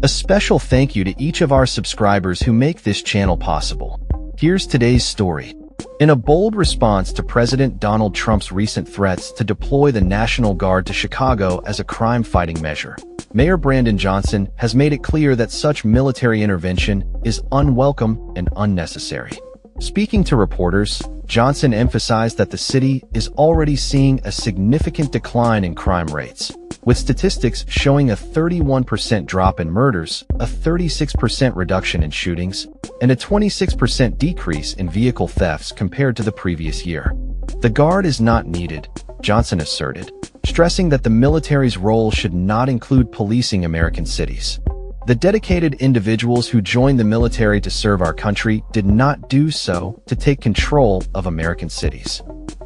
A special thank you to each of our subscribers who make this channel possible. Here's today's story. In a bold response to President Donald Trump's recent threats to deploy the National Guard to Chicago as a crime-fighting measure, Mayor Brandon Johnson has made it clear that such military intervention is unwelcome and unnecessary. Speaking to reporters, Johnson emphasized that the city is already seeing a significant decline in crime rates, with statistics showing a 31% drop in murders, a 36% reduction in shootings, and a 26% decrease in vehicle thefts compared to the previous year. The Guard is not needed, Johnson asserted, stressing that the military's role should not include policing American cities. The dedicated individuals who joined the military to serve our country did not do so to take control of American cities.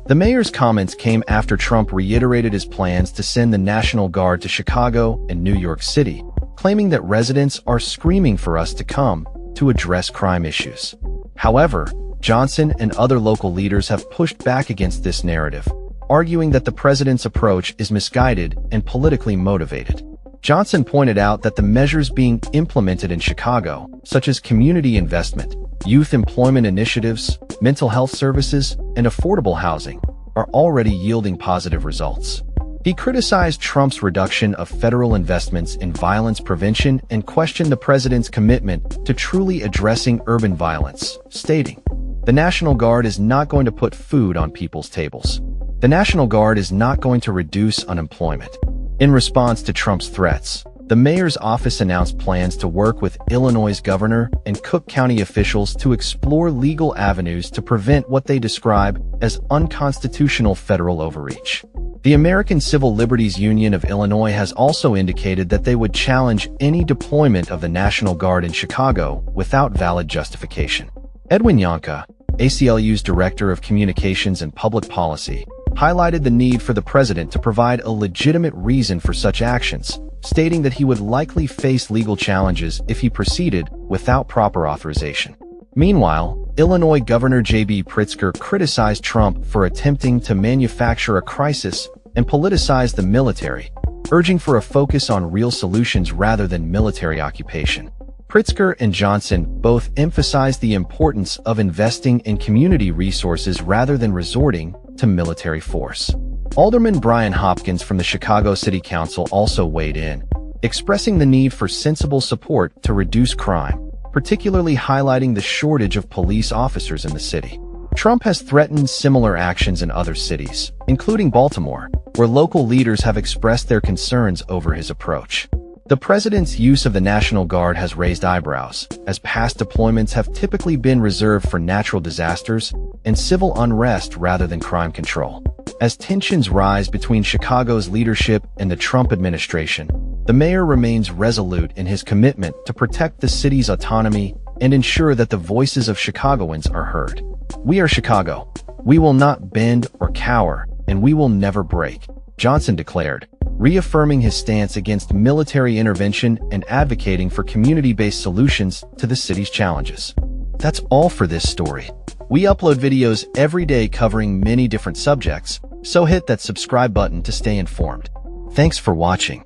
The mayor's comments came after Trump reiterated his plans to send the National Guard to Chicago and New York City, claiming that residents are screaming for us to come to address crime issues. However, Johnson and other local leaders have pushed back against this narrative, arguing that the president's approach is misguided and politically motivated. Johnson pointed out that the measures being implemented in Chicago, such as community investment, youth employment initiatives, mental health services, and affordable housing, are already yielding positive results. He criticized Trump's reduction of federal investments in violence prevention and questioned the president's commitment to truly addressing urban violence, stating, "The National Guard is not going to put food on people's tables. The National Guard is not going to reduce unemployment." In response to Trump's threats, the mayor's office announced plans to work with Illinois' governor and Cook County officials to explore legal avenues to prevent what they describe as unconstitutional federal overreach. The American Civil Liberties Union of Illinois has also indicated that they would challenge any deployment of the National Guard in Chicago without valid justification. Edwin Yonka, ACLU's Director of Communications and Public Policy, highlighted the need for the president to provide a legitimate reason for such actions, stating that he would likely face legal challenges if he proceeded without proper authorization. Meanwhile, Illinois Governor J.B. Pritzker criticized Trump for attempting to manufacture a crisis and politicize the military, urging for a focus on real solutions rather than military occupation. Pritzker and Johnson both emphasized the importance of investing in community resources rather than resorting to military force. Alderman Brian Hopkins from the Chicago City Council also weighed in, expressing the need for sensible support to reduce crime, particularly highlighting the shortage of police officers in the city. Trump has threatened similar actions in other cities, including Baltimore, where local leaders have expressed their concerns over his approach. The president's use of the National Guard has raised eyebrows, as past deployments have typically been reserved for natural disasters and civil unrest rather than crime control. As tensions rise between Chicago's leadership and the Trump administration, the mayor remains resolute in his commitment to protect the city's autonomy and ensure that the voices of Chicagoans are heard. "We are Chicago. We will not bend or cower, and we will never break," Johnson declared, reaffirming his stance against military intervention and advocating for community-based solutions to the city's challenges. That's all for this story. We upload videos every day covering many different subjects, so hit that subscribe button to stay informed. Thanks for watching.